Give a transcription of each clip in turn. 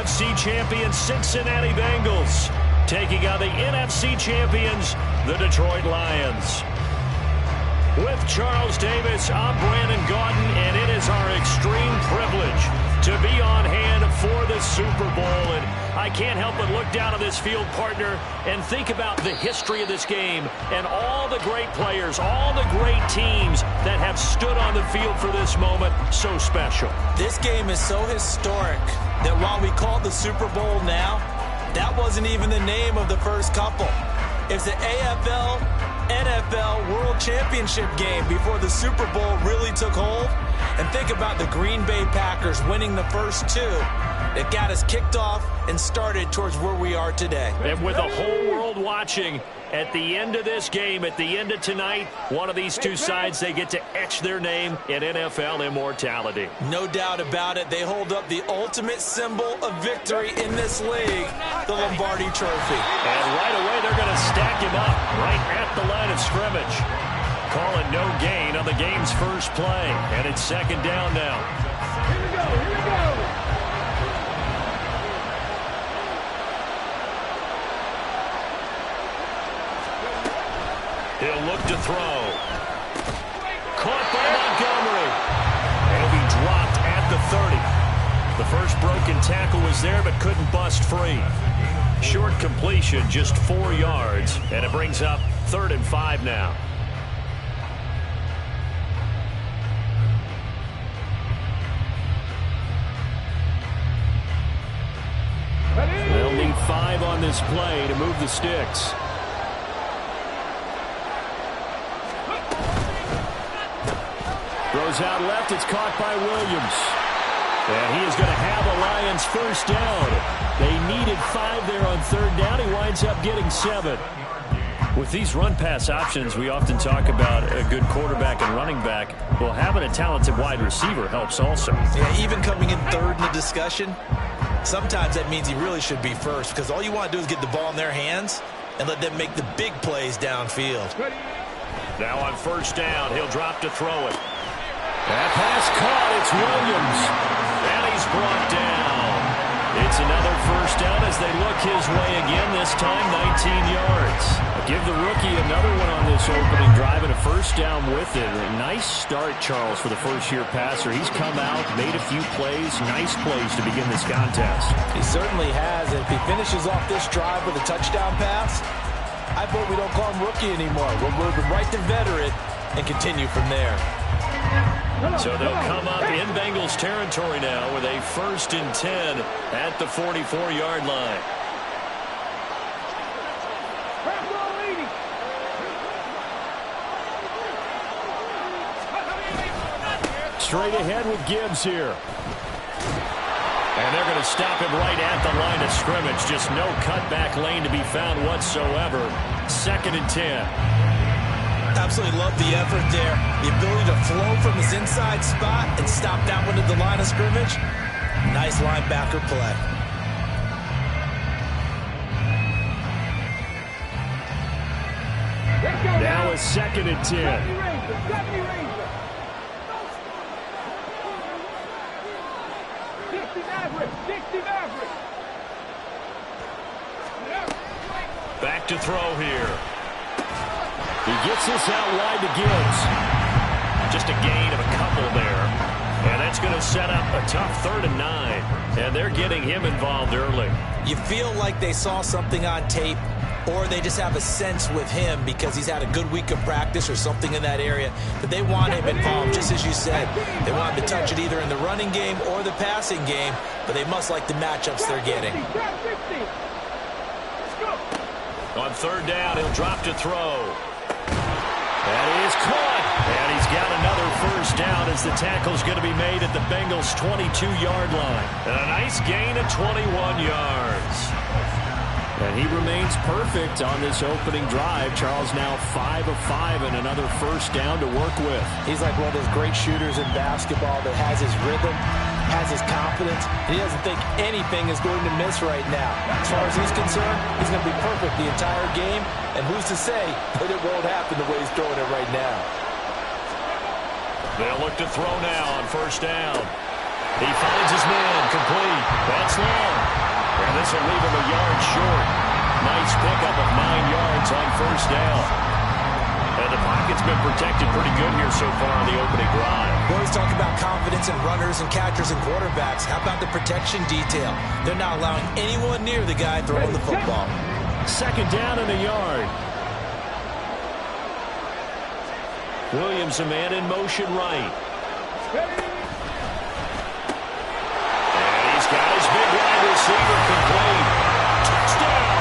AFC champion Cincinnati Bengals taking on the NFC champions, the Detroit Lions. With Charles Davis, I'm Brandon Gaudin, and it is our extreme privilege to be on hand for the Super Bowl. And I can't help but look down on this field, partner, and think about the history of this game and all the great players, all the great teams that have stood on the field for this moment. So special. This game is so historic that while we call it the Super Bowl now, that wasn't even the name of the first couple. It's the AFL NFL World Championship game before the Super Bowl really took hold. And think about the Green Bay Packers winning the first two that got us kicked off and started towards where we are today. And with the whole world watching, at the end of this game, at the end of tonight, one of these two sides, they get to etch their name in NFL immortality. No doubt about it. They hold up the ultimate symbol of victory in this league, the Lombardi Trophy. And right away, they're going to stack him up right at the line of scrimmage. Calling no gain on the game's first play. And it's second down now. Here we go, here we go. He'll look to throw. Caught by Montgomery. And he'll be dropped at the 30. The first broken tackle was there, but couldn't bust free. Short completion, just 4 yards, and it brings up 3rd and 5 now. They'll need 5 on this play to move the sticks. Throws out left. It's caught by Williams. And he is going to have a Lions first down. They needed 5 there on 3rd down. He winds up getting 7. With these run-pass options, we often talk about a good quarterback and running back. Well, having a talented wide receiver helps also. Yeah, even coming in 3rd in the discussion, sometimes that means he really should be first, because all you want to do is get the ball in their hands and let them make the big plays downfield. Now on 1st down, he'll drop to throw it. That pass caught. It's Williams. And he's brought down. It's another first down as they look his way again, this time 19 yards. Give the rookie another one on this opening drive and a first down with it. A nice start, Charles, for the first-year passer. He's come out, made a few plays, nice plays to begin this contest. He certainly has. And if he finishes off this drive with a touchdown pass, I vote we don't call him rookie anymore. We'll move him right to veteran and continue from there. So they'll come up in Bengals territory now with a 1st and 10 at the 44-yard line. Straight ahead with Gibbs here. And they're going to stop him right at the line of scrimmage. Just no cutback lane to be found whatsoever. 2nd and 10. Absolutely love the effort there. The ability to flow from his inside spot and stop that one at the line of scrimmage. Nice linebacker play. Now a 2nd and 10. Back to throw here. He gets this out wide to Gibbs. Just a gain of a couple there. And that's going to set up a tough 3rd and 9. And they're getting him involved early. You feel like they saw something on tape, or they just have a sense with him because he's had a good week of practice or something in that area that they want him involved, just as you said. They want him to touch it either in the running game or the passing game, but they must like the matchups they're getting. On 3rd down, he'll drop to throw. That is caught. And he's got another first down as the tackle's going to be made at the Bengals' 22-yard line. And a nice gain of 21 yards. And he remains perfect on this opening drive. Charles now 5 of 5 and another first down to work with. He's like one of those great shooters in basketball that has his rhythm, has his confidence, and he doesn't think anything is going to miss right now. As far as he's concerned, he's going to be perfect the entire game, and who's to say that it won't happen the way he's throwing it right now. They'll look to throw now on first down. He finds his man complete. That's long. This will leave him a yard short. Nice pickup of 9 yards on first down. And the pocket's been protected pretty good here so far on the opening drive. We always talk about confidence in runners and catchers and quarterbacks. How about the protection detail? They're not allowing anyone near the guy throwing the football. Second down and a yard. Williams, a man in motion right. And he's got his big wide receiver complete. Touchdown!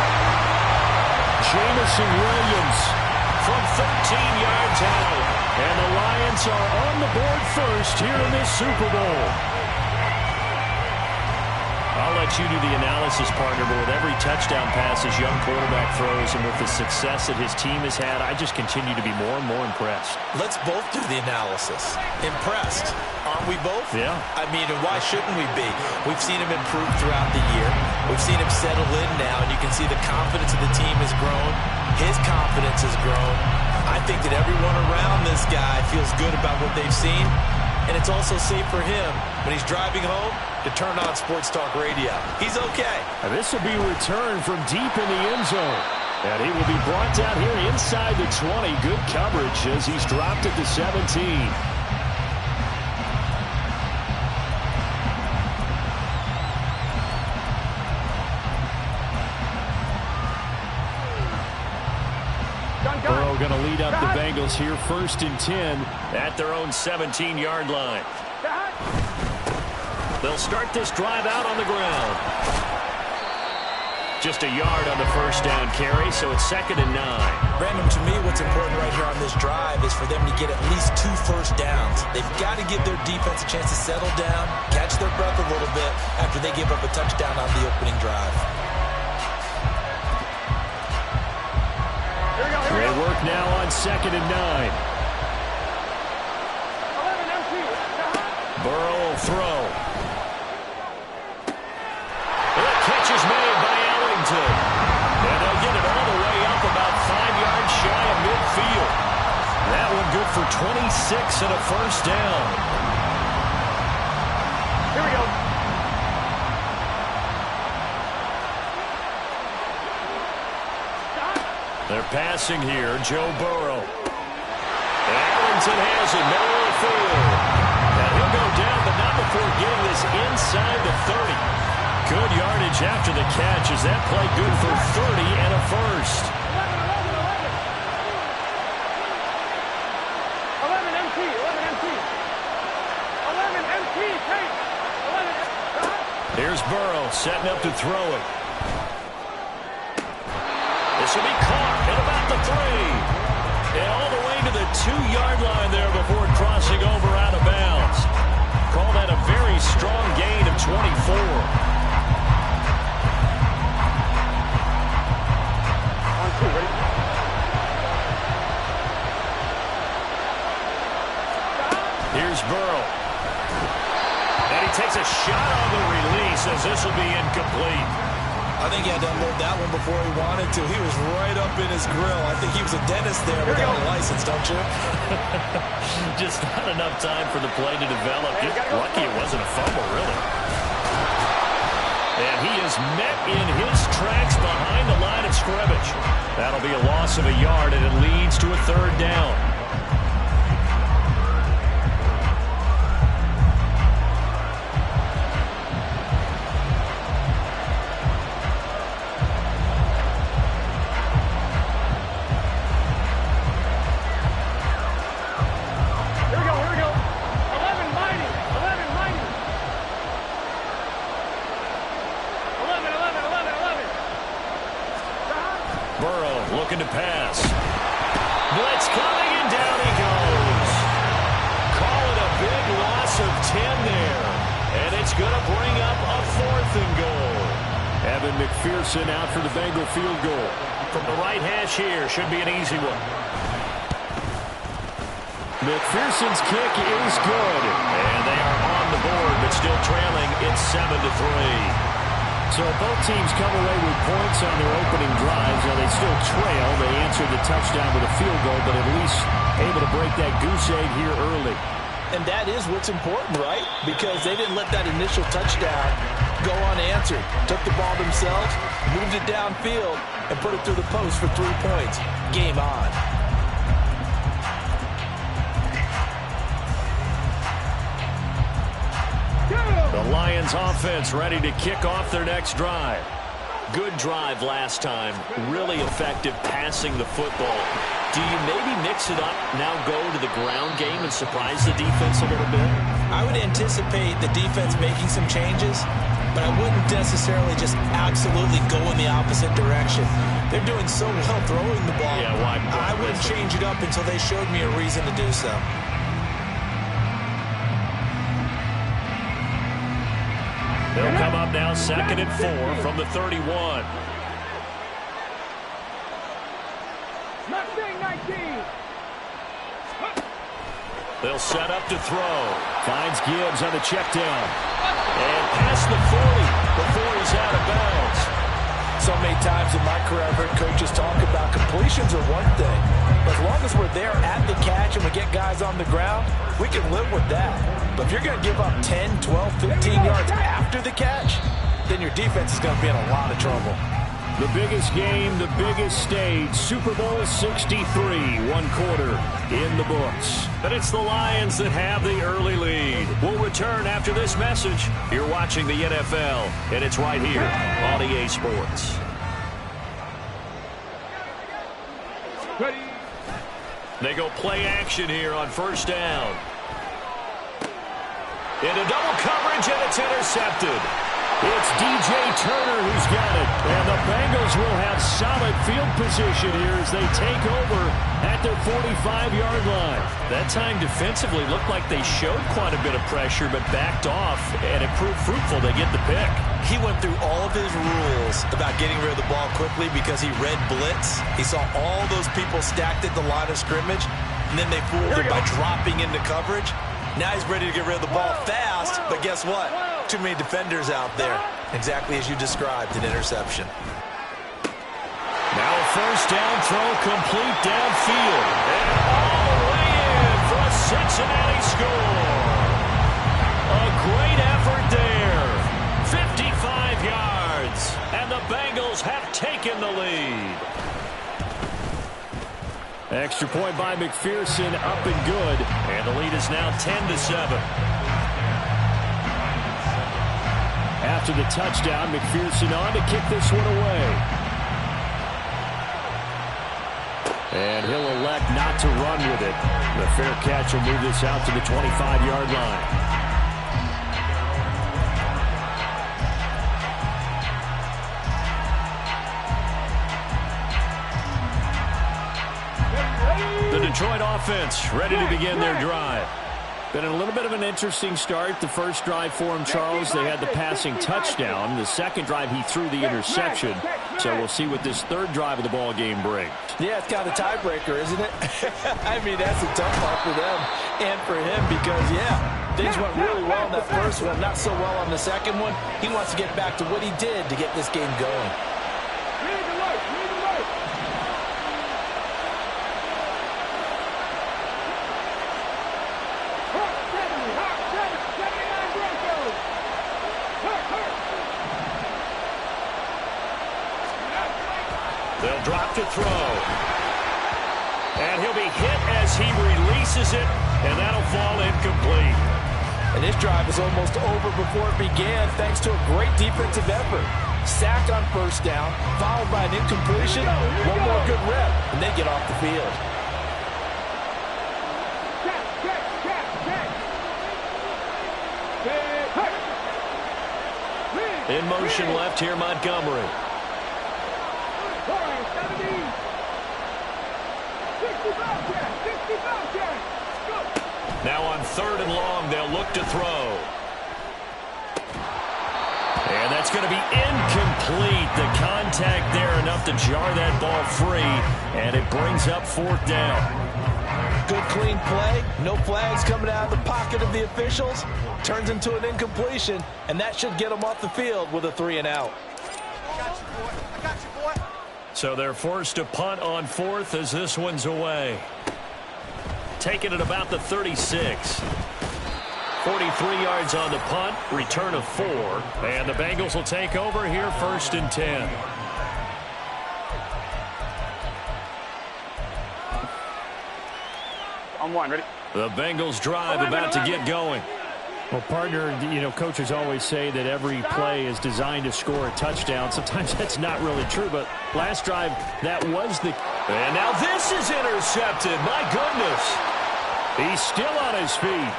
Jameson Williams from 13 yards out. And the Lions are on the board first here in this Super Bowl. I'll let you do the analysis, partner, but with every touchdown pass his young quarterback throws and with the success that his team has had, I just continue to be more and more impressed. Let's both do the analysis. Impressed. Aren't we both? Yeah. I mean, and why shouldn't we be? We've seen him improve throughout the year. We've seen him settle in now, and you can see the confidence of the team has grown. His confidence has grown. I think that everyone around this guy feels good about what they've seen, and it's also safe for him when he's driving home to turn on Sports Talk Radio. He's okay. And this will be returned from deep in the end zone. And he will be brought down here inside the 20. Good coverage as he's dropped at the 17. Burrow going to lead up the Bengals here first and 10 at their own 17-yard line. They'll start this drive out on the ground. Just a yard on the first down carry, so it's 2nd and 9. Brandon, to me, what's important right here on this drive is for them to get at least 2 first downs. They've got to give their defense a chance to settle down, catch their breath a little bit after they give up a touchdown on the opening drive. Great work now on 2nd and 9. Burrow will throw. The catch is made by Ellington. And they'll get it all the way up about 5 yards shy of midfield. That one good for 26 and a first down. Here we go. They're passing here, Joe Burrow. Ellington has it, middle of the field. And he'll go down, but not before getting this inside the 30. Good yardage after the catch. Is that play good for 30 and a first? 11 MT, 11 MT. 11 MT, take. 11. Here's Burrow setting up to throw it. This will be caught at about the 3. And all the way to the 2-yard line there before crossing over out of bounds. Call that a very strong gain of 24. Here's Burrow. And he takes a shot on the release as this will be incomplete. I think he had to unload that one before he wanted to. He was right up in his grill. I think he was a dentist there without a license, don't you? Just not enough time for the play to develop. Just lucky it wasn't a fumble, really. And he is met in his tracks behind the line of scrimmage. That'll be a loss of a yard, and it leads to a 3rd down. Looking to pass. Blitz coming, and down he goes. Call it a big loss of 10 there. And it's going to bring up a 4th and goal. Evan McPherson out for the Bengal field goal. From the right hash here, should be an easy one. McPherson's kick is good. And they are on the board, but still trailing. It's 7-3. So both teams come away with points on their opening drives. Now they still trail. They answered the touchdown with a field goal, but at least able to break that goose egg here early. And that is what's important, right? Because they didn't let that initial touchdown go unanswered. Took the ball themselves, moved it downfield, and put it through the post for 3 points. Game on. The Lions offense ready to kick off their next drive. Good drive last time. Really effective passing the football. Do you maybe mix it up, now go to the ground game and surprise the defense a little bit? I would anticipate the defense making some changes, but I wouldn't necessarily just absolutely go in the opposite direction. They're doing so well throwing the ball. Yeah, why I wouldn't change it up until they showed me a reason to do so. They'll come up now 2nd and 4 from the 31. They'll set up to throw. Finds Gibbs on the check down. And past the 40 before he's out of bounds. So many times in my career, I've heard coaches talk about completions are one thing. But as long as we're there at the catch and we get guys on the ground, we can live with that. But if you're going to give up 10, 12, 15 yards after the catch, then your defense is going to be in a lot of trouble. The biggest game, the biggest stage, Super Bowl 63, 1 quarter in the books. And it's the Lions that have the early lead. We'll return after this message. You're watching the NFL, and it's right here on EA Sports. Ready. They go play action here on 1st down. Into double coverage, and it's intercepted. It's DJ Turner who's got it. And the Bengals will have solid field position here as they take over at their 45-yard line. That time defensively looked like they showed quite a bit of pressure but backed off, and it proved fruitful. They get the pick. He went through all of his rules about getting rid of the ball quickly because he read blitz. He saw all those people stacked at the line of scrimmage, and then they fooled him by dropping into coverage. Now he's ready to get rid of the ball fast, but guess what? Too many defenders out there. Exactly as you described, an interception. Now a 1st down throw complete downfield. And all the way in for a Cincinnati score. A great effort there. 55 yards. And the Bengals have taken the lead. Extra point by McPherson, up and good. And the lead is now 10-7. After the touchdown, McPherson on to kick this one away. And he'll elect not to run with it. The fair catch will move this out to the 25-yard line. The Detroit offense ready to begin their drive. Been a little bit of an interesting start. The first drive for him, Charles, they had the passing touchdown. The second drive, he threw the interception. So we'll see what this third drive of the ball game brings. Yeah, it's kind of a tiebreaker, isn't it? I mean, that's a tough part for them and for him because, yeah, things went really well in that first one, not so well on the second one. He wants to get back to what he did to get this game going. They'll drop to throw. And he'll be hit as he releases it, and that'll fall incomplete. And this drive is almost over before it began thanks to a great defensive effort. Sack on 1st down, followed by an incompletion, one more good rep, and they get off the field. In motion left here, Montgomery. Now on 3rd and long, they'll look to throw. And that's going to be incomplete. The contact there enough to jar that ball free, and it brings up 4th down. Good clean play. No flags coming out of the pocket of the officials. Turns into an incompletion, and that should get them off the field with a 3-and-out. I got you, boy. So they're forced to punt on 4th as this one's away. Taking it about the 36. 43 yards on the punt, return of 4. And the Bengals will take over here, 1st and 10. On one, ready? The Bengals drive about to get going. Well, partner, you know, coaches always say that every play is designed to score a touchdown. Sometimes that's not really true, but last drive, that was the... And now this is intercepted. My goodness. He's still on his feet.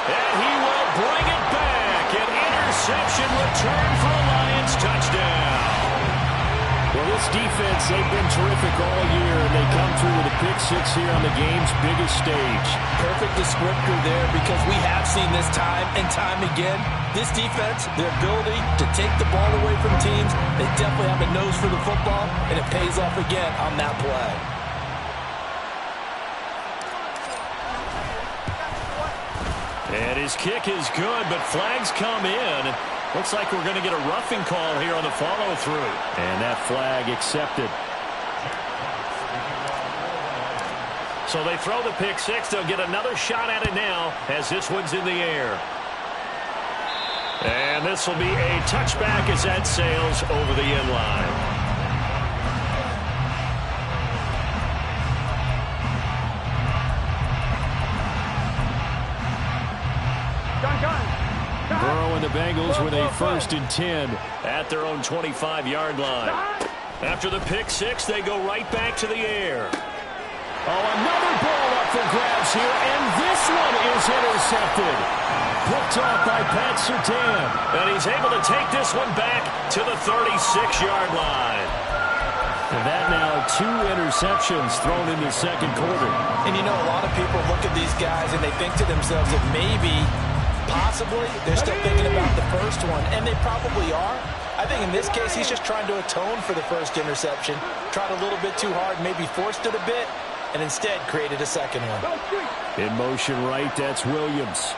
And he will bring it back. An interception return for a Lions touchdown. Well, this defense, they've been terrific all year, and they come through with a pick-6 here on the game's biggest stage. Perfect descriptor there, because we have seen this time and time again. This defense, their ability to take the ball away from teams, they definitely have a nose for the football, and it pays off again on that play. And his kick is good, but flags come in. Looks like we're going to get a roughing call here on the follow-through. And that flag accepted. So they throw the pick-6. They'll get another shot at it now as this one's in the air. And this will be a touchback as that sails over the end line. Burrow and the Bengals with a 1st and 10 at their own 25-yard line. After the pick-6, they go right back to the air. Oh, another ball up for grabs here, and this one is intercepted. Picked off by Pat Surtain. And he's able to take this one back to the 36-yard line. And that now 2 interceptions thrown in the second quarter. And you know, a lot of people look at these guys and they think to themselves that maybe, possibly, they're still thinking about the first one, and they probably are. I think in this case, he's just trying to atone for the first interception, tried a little bit too hard, maybe forced it a bit, and instead created a second one. In motion right, that's Williams.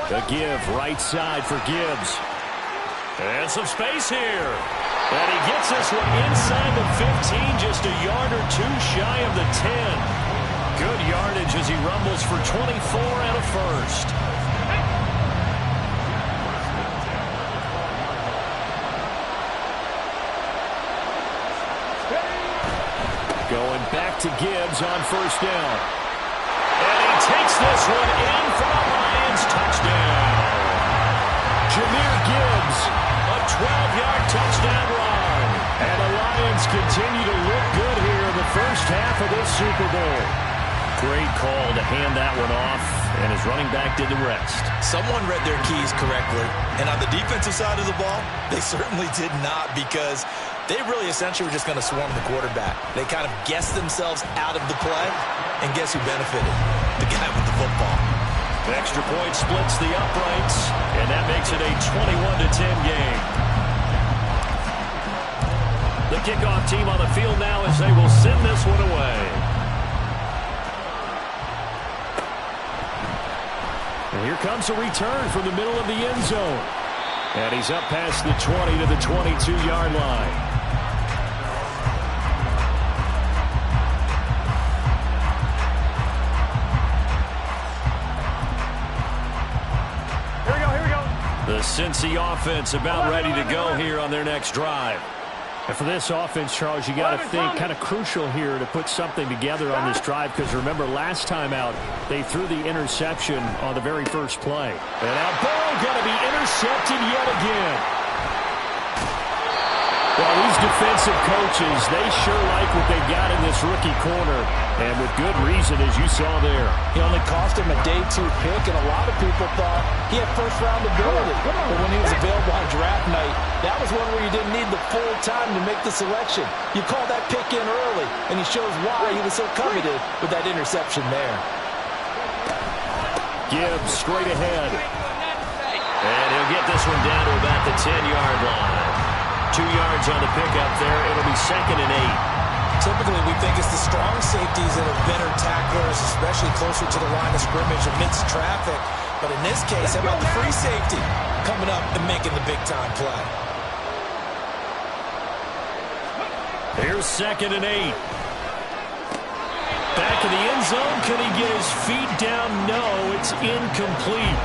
The give, right side for Gibbs. And some space here. And he gets this one inside the 15, just a yard or 2 shy of the 10. Good yardage as he rumbles for 24 and a first. Going back to Gibbs on 1st down. And he takes this one in for a Lions touchdown. Jahmyr Gibbs. A 12-yard touchdown run. And the Lions continue to look good here in the first half of this Super Bowl. Great call to hand that one off, and his running back did the rest. Someone read their keys correctly, and on the defensive side of the ball, they certainly did not, because they really essentially were just going to swarm the quarterback. They kind of guessed themselves out of the play, and guess who benefited? The guy with the football. The extra point splits the uprights, and that makes it a 21-10 game. The kickoff team on the field now as they will send this one away. And here comes a return from the middle of the end zone. And he's up past the 20 to the 22-yard line. Here we go. The Cincy offense about ready to go here on their next drive. And for this offense, Charles, you got to think kind of crucial here to put something together on this drive, because remember last time out they threw the interception on the very first play. And now Burrow going to be intercepted yet again. Well, these defensive coaches, they sure like what they got in this rookie corner, and with good reason, as you saw there. He only cost him a day 2 pick, and a lot of people thought he had first-round ability. But when he was available on draft night, that was one where you didn't need the full time to make the selection. You call that pick in early, and he shows why he was so coveted with that interception there. Gibbs straight ahead. And he'll get this one down to about the 10-yard line. 2 yards on the pickup there. It'll be 2nd and 8. Typically, we think it's the strong safeties that are better tacklers, especially closer to the line of scrimmage amidst traffic. But in this case, how about the free safety coming up and making the big-time play? Here's 2nd and 8. Back in the end zone. Can he get his feet down? No, it's incomplete.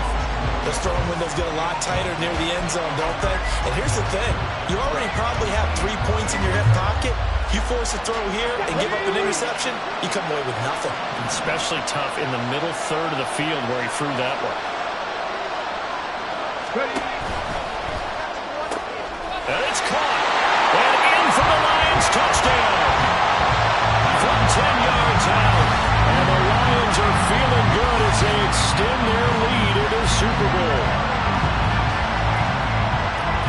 Those throwing windows get a lot tighter near the end zone, don't they? And here's the thing. You already probably have 3 points in your hip pocket. You force a throw here and give up an interception, you come away with nothing. Especially tough in the middle third of the field where he threw that one. And it's caught. And in for the Lions. Touchdown. From 10 yards out. And the Lions are feeling good as they extend their lead into the Super Bowl.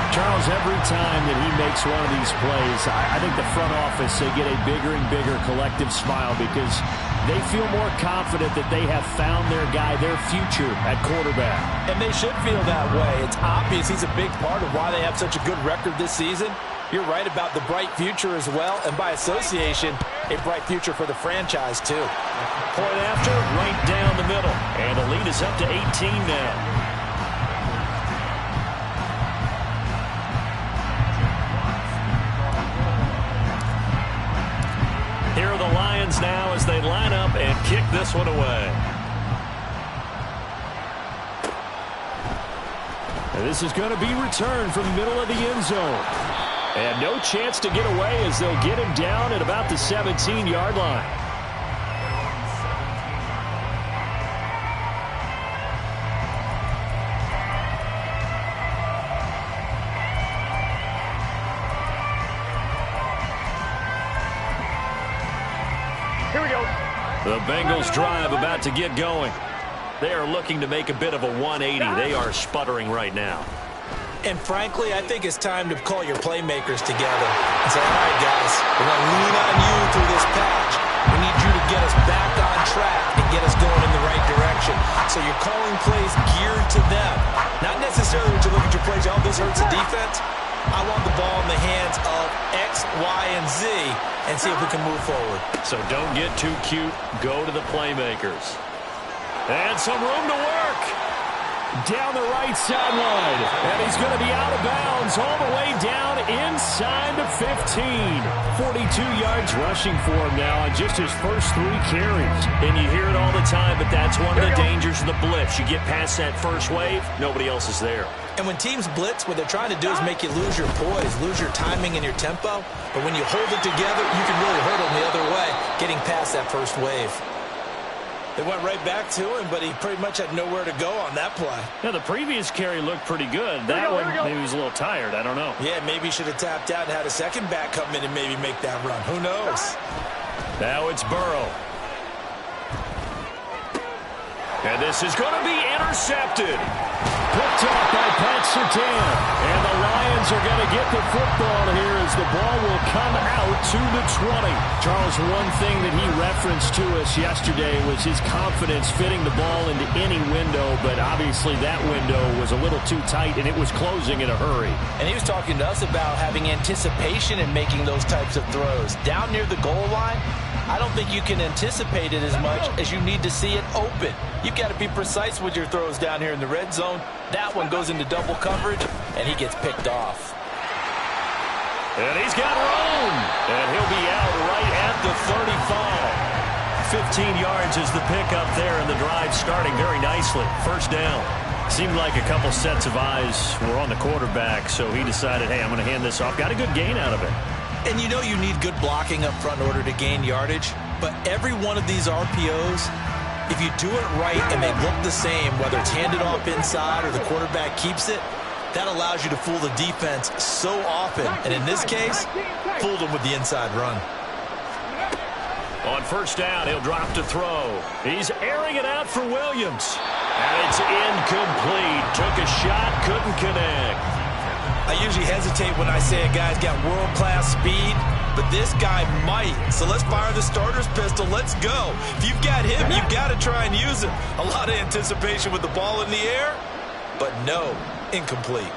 Charles, every time that he makes one of these plays, I think the front office, they get a bigger and bigger collective smile because they feel more confident that they have found their guy, their future at quarterback. And they should feel that way. It's obvious he's a big part of why they have such a good record this season. You're right about the bright future as well, and by association, a bright future for the franchise too. Point after, right down the middle. And the lead is up to 18 now. Here are the Lions now as they line up and kick this one away. And this is going to be returned from the middle of the end zone. And no chance to get away as they'll get him down at about the 17-yard line. Here we go. The Bengals drive about to get going. They are looking to make a bit of a 180. They are sputtering right now. And frankly, I think it's time to call your playmakers together and say, all right, guys, we're going to lean on you through this patch. We need you to get us back on track and get us going in the right direction. So you're calling plays geared to them. Not necessarily when you look at your plays, oh, this hurts the defense. I want the ball in the hands of X, Y, and Z and see if we can move forward. So don't get too cute. Go to the playmakers. And some room to work. Down the right sideline. And he's going to be out of bounds all the way down inside the 15. 42 yards rushing for him now on just his first 3 carries. And you hear it all the time, but that's one of the dangers of the blitz. You get past that first wave, nobody else is there. And when teams blitz, what they're trying to do is make you lose your poise, lose your timing and your tempo. But when you hold it together, you can really hurt them the other way, getting past that first wave. They went right back to him, but he pretty much had nowhere to go on that play. Yeah, the previous carry looked pretty good. That one, maybe he was a little tired. I don't know. Yeah, maybe he should have tapped out and had a second back come in and maybe make that run. Who knows? Now it's Burrow. And this is going to be intercepted. Picked off by Pat Surtain. And the Lions are going to get the football here as the ball will come out to the 20. Charles, one thing that he referenced to us yesterday was his confidence fitting the ball into any window, but obviously that window was a little too tight and it was closing in a hurry. And he was talking to us about having anticipation in making those types of throws. Down near the goal line, I don't think you can anticipate it as much as you need to see it open. You've got to be precise with your throws down here in the red zone. That one goes into double coverage, and he gets picked off. And he's got room. And he'll be out right at the 35. 15 yards is the pickup there, and the drive starting very nicely. First down. Seemed like a couple sets of eyes were on the quarterback, so he decided, hey, I'm going to hand this off. Got a good gain out of it. And you know you need good blocking up front in order to gain yardage, but every one of these RPOs, if you do it right and they look the same, whether it's handed off inside or the quarterback keeps it, that allows you to fool the defense so often. And in this case, fooled them with the inside run. On first down, he'll drop to throw. He's airing it out for Williams. And it's incomplete. Took a shot, couldn't connect. I usually hesitate when I say a guy's got world-class speed, but this guy might. So let's fire the starter's pistol. Let's go. If you've got him, you've got to try and use him. A lot of anticipation with the ball in the air, but no, incomplete.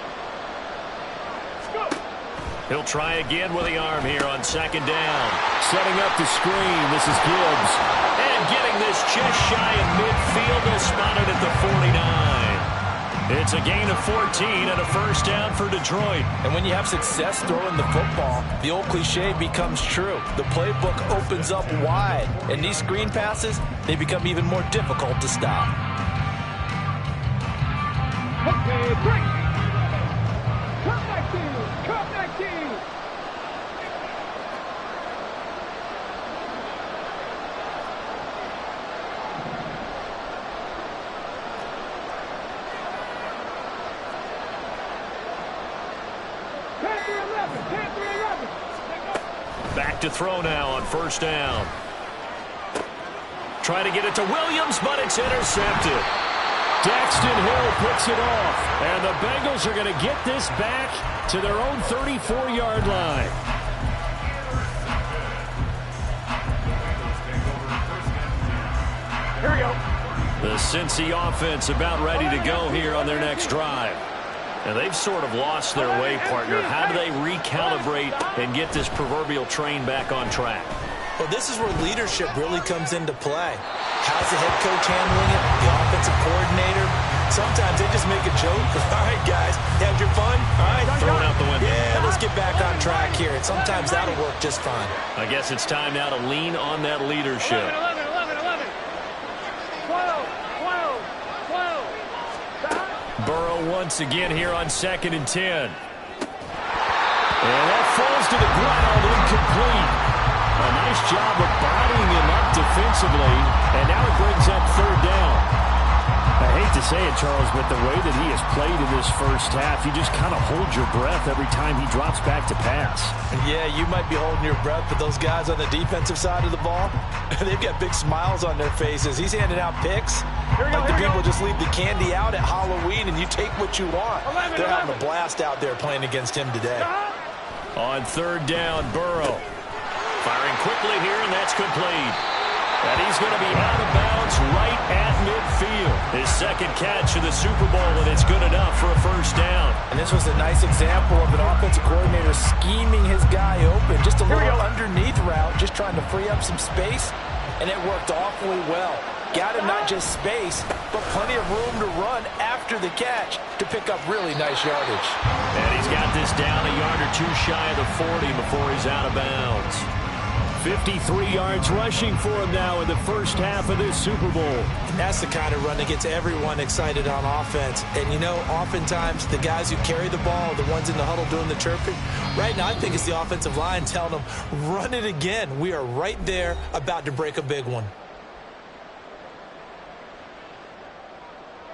He'll try again with the arm here on second down. Setting up the screen. This is Gibbs. And getting this just shy of midfield. They'll spot it at the 49. It's a gain of 14 and a first down for Detroit. And when you have success throwing the football, the old cliche becomes true. The playbook opens up wide, and these screen passes, they become even more difficult to stop. Okay, break. Come back to. Come back to. Back to throw now on first down. Trying to get it to Williams, but it's intercepted. Daxton Hill picks it off, and the Bengals are going to get this back to their own 34-yard line. Here we go. The Cincy offense about ready to go here on their next drive. And they've sort of lost their way, partner. How do they recalibrate and get this proverbial train back on track? Well, this is where leadership really comes into play. How's the head coach handling it? The offensive coordinator? Sometimes they just make a joke. All right, guys, had your fun? All right, throw it out the window. Yeah, let's get back on track here. And sometimes that'll work just fine. I guess it's time now to lean on that leadership. 11. 12. Burrow once again here on 2nd and 10. And that falls to the ground, incomplete. A nice job of bodying him up defensively, and now it brings up third down. I hate to say it, Charles, but the way that he has played in this first half, you just kind of hold your breath every time he drops back to pass. Yeah, you might be holding your breath, but those guys on the defensive side of the ball, they've got big smiles on their faces. He's handing out picks. Like the people just leave the candy out at Halloween and you take what you want. They're having a blast out there playing against him today. On third down, Burrow. Firing quickly here, and that's complete. And he's going to be out of bounds right at midfield. His second catch of the Super Bowl, and it's good enough for a first down. And this was a nice example of an offensive coordinator scheming his guy open. Just a little underneath route, just trying to free up some space, and it worked awfully well. Got him not just space, but plenty of room to run after the catch to pick up really nice yardage. And he's got this down a yard or two shy of the 40 before he's out of bounds. 53 yards rushing for him now in the first half of this Super Bowl. And that's the kind of run that gets everyone excited on offense. And, you know, oftentimes the guys who carry the ball, the ones in the huddle doing the chirping, right now I think it's the offensive line telling them, run it again. We are right there about to break a big one.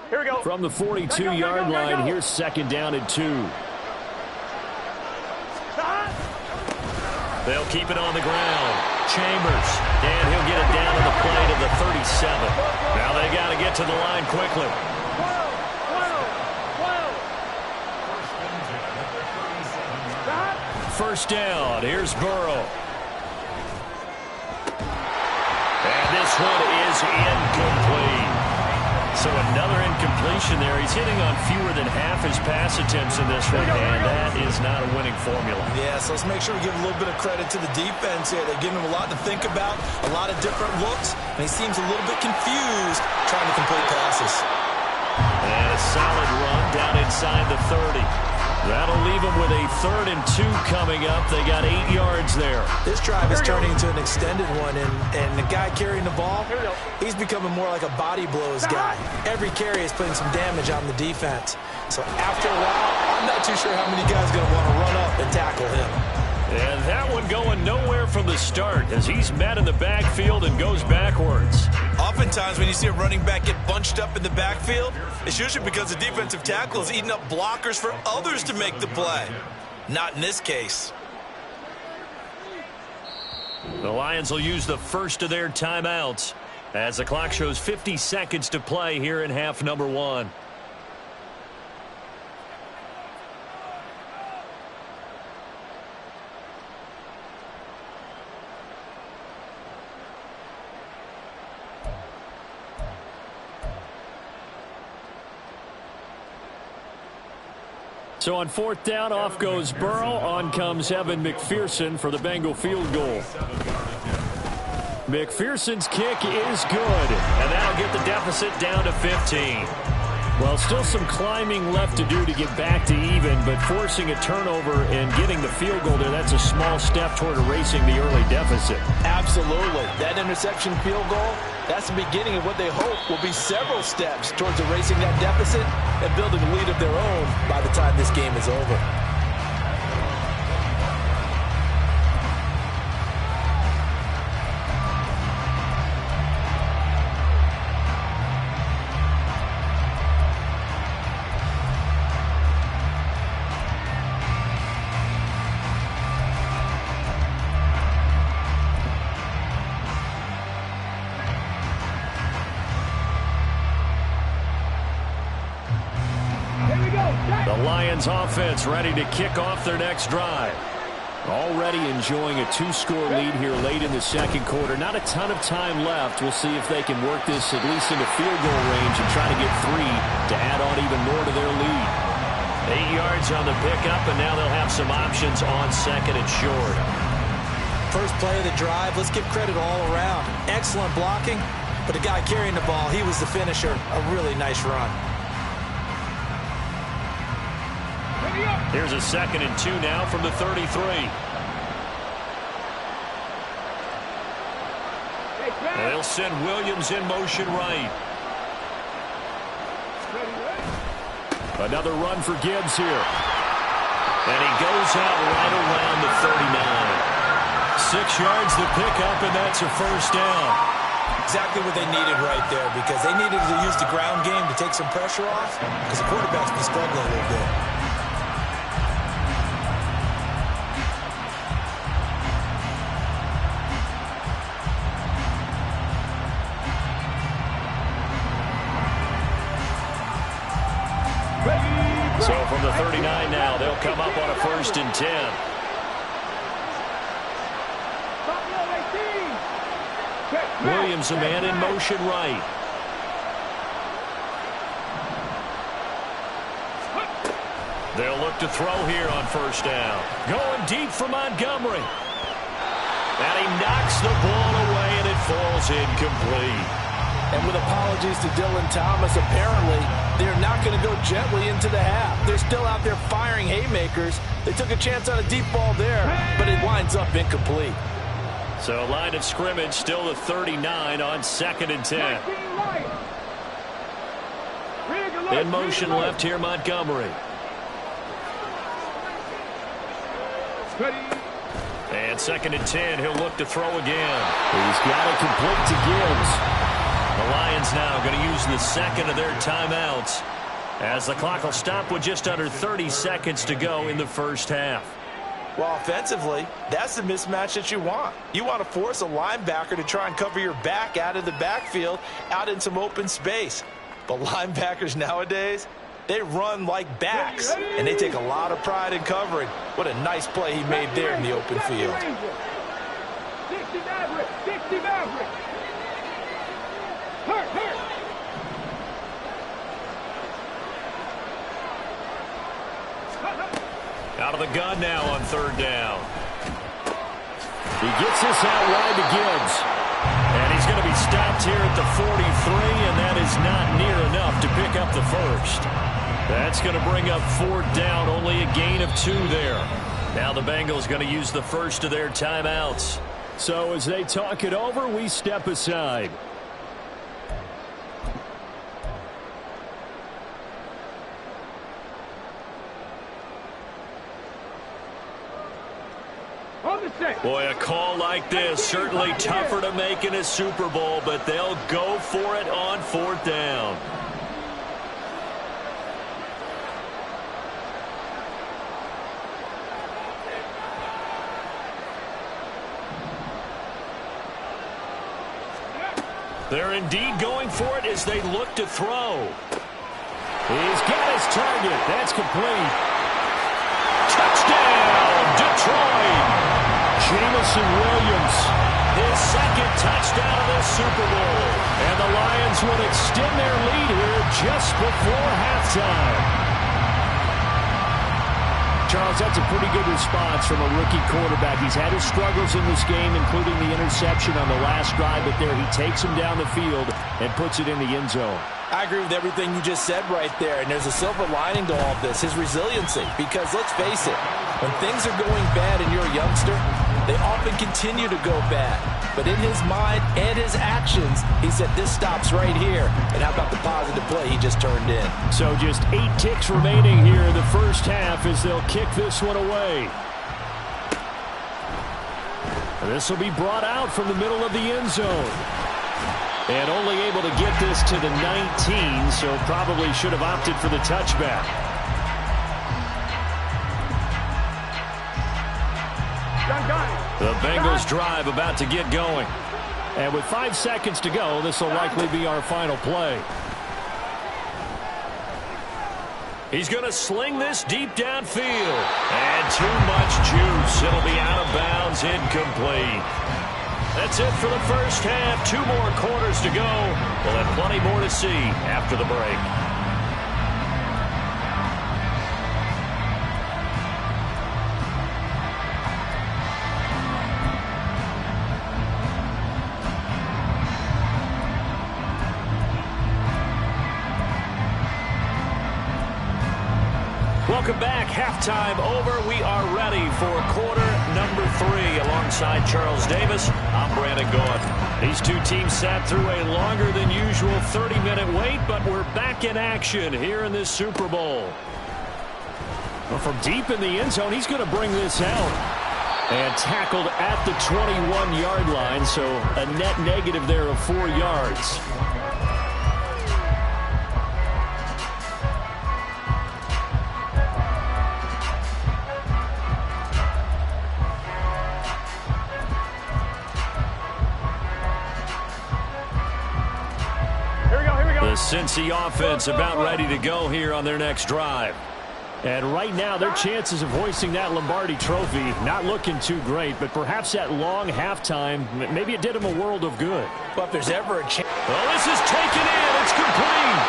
Here we go. From the 42-yard line, here's 2nd down and 2. They'll keep it on the ground. Chambers, and he'll get it down to the play to the 37. Now they got to get to the line quickly. 12. First down, here's Burrow. And this one is incomplete. So another incompletion there. He's hitting on fewer than half his pass attempts in this one, and that is not a winning formula. Yeah, so let's make sure we give a little bit of credit to the defense here. They're giving him a lot to think about, a lot of different looks, and he seems a little bit confused trying to complete passes. And a solid run down inside the 30. That'll leave them with a 3rd and 2 coming up. They got 8 yards there. This drive is turning into an extended one, and the guy carrying the ball, he's becoming more like a body blows guy. Every carry is putting some damage on the defense. So after a while, I'm not too sure how many guys are going to want to run up and tackle him. And that one going nowhere from the start as he's met in the backfield and goes backwards. Oftentimes when you see a running back get bunched up in the backfield, it's usually because the defensive tackle is eating up blockers for others to make the play. Not in this case. The Lions will use the first of their timeouts as the clock shows 50 seconds to play here in half number 1. So on 4th down, off goes Burrow. On comes Evan McPherson for the Bengal field goal. McPherson's kick is good, and that'll get the deficit down to 15. Well, still some climbing left to do to get back to even, but forcing a turnover and getting the field goal there, that's a small step toward erasing the early deficit. Absolutely. That interception field goal, that's the beginning of what they hope will be several steps towards erasing that deficit and building a lead of their own by the time this game is over. The Lions offense ready to kick off their next drive. Already enjoying a 2-score lead here late in the second quarter. Not a ton of time left. We'll see if they can work this at least into field goal range and try to get 3 to add on even more to their lead. 8 yards on the pickup, and now they'll have some options on second and short. First play of the drive, let's give credit all around. Excellent blocking, but the guy carrying the ball, he was the finisher. A really nice run. Here's a 2nd and 2 now from the 33. And they'll send Williams in motion right. Another run for Gibbs here. And he goes out right around the 39. 6 yards the pickup, and that's a first down. Exactly what they needed right there, because they needed to use the ground game to take some pressure off, because the quarterback's been struggling a little bit. So from the 39 now, they'll come up on a 1st and 10. Williams, a man in motion right. They'll look to throw here on 1st down. Going deep for Montgomery. And he knocks the ball away, and it falls incomplete. And with apologies to Dylan Thomas, apparently they're not going to go gently into the half. They're still out there firing haymakers. They took a chance on a deep ball there, but it winds up incomplete. So line of scrimmage still the 39 on 2nd and 10. In motion left here, Montgomery. And 2nd and 10, he'll look to throw again. He's got it complete to Gibbs. The Lions now going to use the 2nd of their timeouts as the clock will stop with just under 30 seconds to go in the first half. Well, offensively, that's the mismatch that you want. You want to force a linebacker to try and cover your back out of the backfield, out in some open space. But linebackers nowadays, they run like backs, and they take a lot of pride in covering. What a nice play he made there in the open field. 60 Maverick, 60 Maverick. Hurt. Out of the gun now on 3rd down. He gets this out wide to Gibbs. And he's going to be stopped here at the 43, and that is not near enough to pick up the first. That's going to bring up 4th down, only a gain of 2 there. Now the Bengals going to use the first of their timeouts. So as they talk it over, we step aside. Boy, a call like this, certainly tougher to make in a Super Bowl, but they'll go for it on 4th down. They're indeed going for it as they look to throw. He's got his target. That's complete. Touchdown, Detroit! Jameson Williams. His 2nd touchdown of the Super Bowl. And the Lions would extend their lead here just before halftime. Charles, that's a pretty good response from a rookie quarterback. He's had his struggles in this game, including the interception on the last drive, but there he takes him down the field and puts it in the end zone. I agree with everything you just said right there, and there's a silver lining to all of this, his resiliency. Because let's face it, when things are going bad and you're a youngster, they often continue to go bad. But in his mind and his actions, he said this stops right here. And how about the positive play he just turned in? So just 8 ticks remaining here in the first half as they'll kick this one away. This will be brought out from the middle of the end zone. And only able to get this to the 19, so probably should have opted for the touchback. The Bengals drive about to get going. And with 5 seconds to go, this will likely be our final play. He's going to sling this deep downfield. And too much juice. It'll be out of bounds, incomplete. That's it for the first half. 2 more quarters to go. We'll have plenty more to see after the break. Welcome back. Halftime over. We are ready for quarter number 3 alongside Charles Davis. I'm Brandon Gaudin. These two teams sat through a longer than usual 30-minute wait, but we're back in action here in this Super Bowl. Well, from deep in the end zone, he's going to bring this out. And tackled at the 21-yard line, so a net negative there of 4 yards. The Cincy offense about ready to go here on their next drive. And right now, their chances of hoisting that Lombardi trophy, not looking too great, but perhaps that long halftime, maybe it did them a world of good. But if there's ever a chance... Well, this is taken in. It's complete.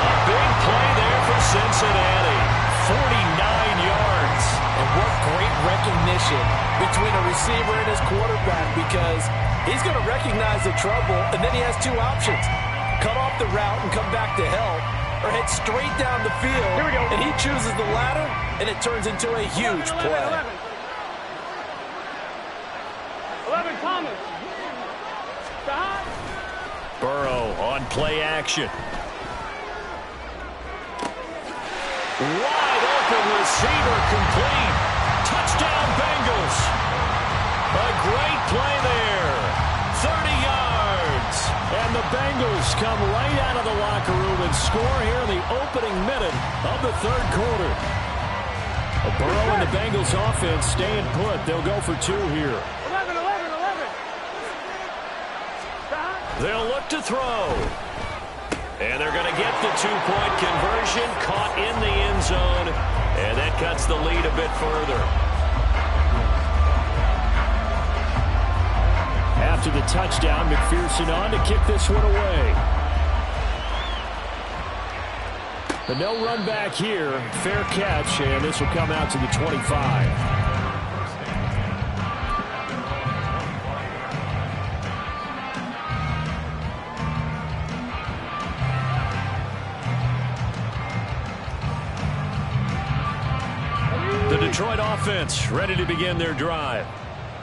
A big play there for Cincinnati. 49 yards. And what great recognition between a receiver and his quarterback, because he's going to recognize the trouble, and then he has 2 options. Cut off the route and come back to help, or head straight down the field. Here we go. And he chooses the latter, and it turns into a huge 11, play. 11 Thomas. Stop. Burrow on play action. Wide open receiver complete. Touchdown Bengals. A great play there. 30 yards. And the Bengals come right out of the locker room and score here in the opening minute of the third quarter. Burrow and the Bengals offense staying put. They'll go for 2 here. 11. Stop. They'll look to throw. And they're going to get the 2-point conversion, caught in the end zone, and that cuts the lead a bit further. After the touchdown, McPherson on to kick this one away. The no run back here, fair catch, and this will come out to the 25. The Detroit offense ready to begin their drive.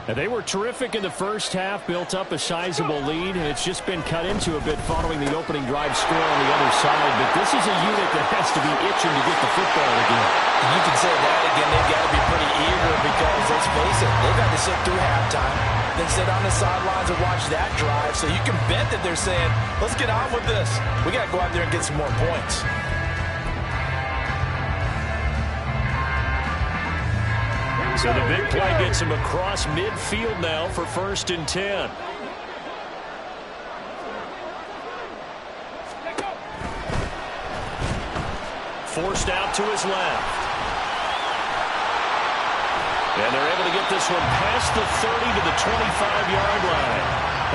And they were terrific in the first half, built up a sizable lead, and it's just been cut into a bit following the opening drive score on the other side. But this is a unit that has to be itching to get the football again. You can say that again. They've got to be pretty eager because, let's face it, they've had to sit through halftime, then sit on the sidelines and watch that drive. So you can bet that they're saying, let's get on with this. We got to go out there and get some more points. So the big play gets him across midfield now for 1st and 10. Forced out to his left. And they're able to get this one past the 30 to the 25-yard line.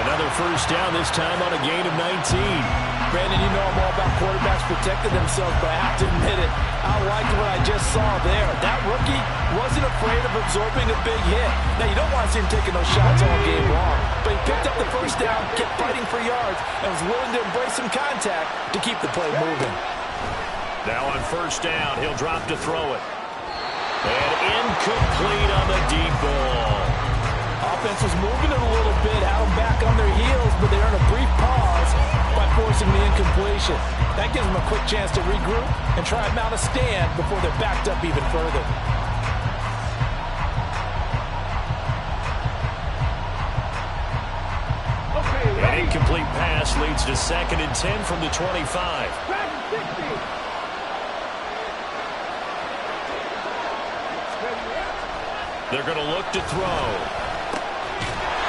Another first down, this time on a gain of 19. Brandon, you know I'm all about quarterbacks protecting themselves, but I have to admit it, I liked what I just saw there. That rookie wasn't afraid of absorbing a big hit. Now, you don't want to see him taking those shots all game long, but he picked up the first down, kept fighting for yards, and was willing to embrace some contact to keep the play moving. Now on first down, he'll drop to throw it. And incomplete on the deep ball. Offense was moving it a little bit, had them back on their heels, but they earned a brief pause by forcing the incompletion. That gives them a quick chance to regroup and try and mount a stand before they're backed up even further. An incomplete pass leads to 2nd and 10 from the 25. They're going to look to throw.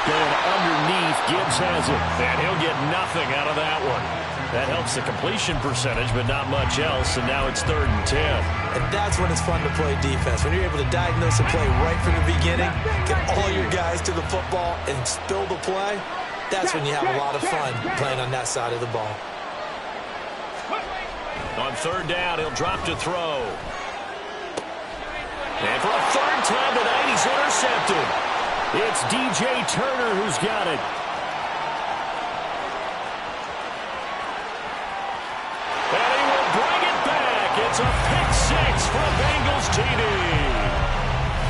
Going underneath, Gibbs has it. And he'll get nothing out of that one. That helps the completion percentage, but not much else, and now it's 3rd and 10. And that's when it's fun to play defense. When you're able to diagnose a play right from the beginning, get all your guys to the football, and spill the play, that's when you have a lot of fun playing on that side of the ball. On 3rd down, he'll drop to throw. And for a 3rd time tonight, he's intercepted. It's DJ Turner who's got it. And he will bring it back. It's a pick 6 for a Bengals TD.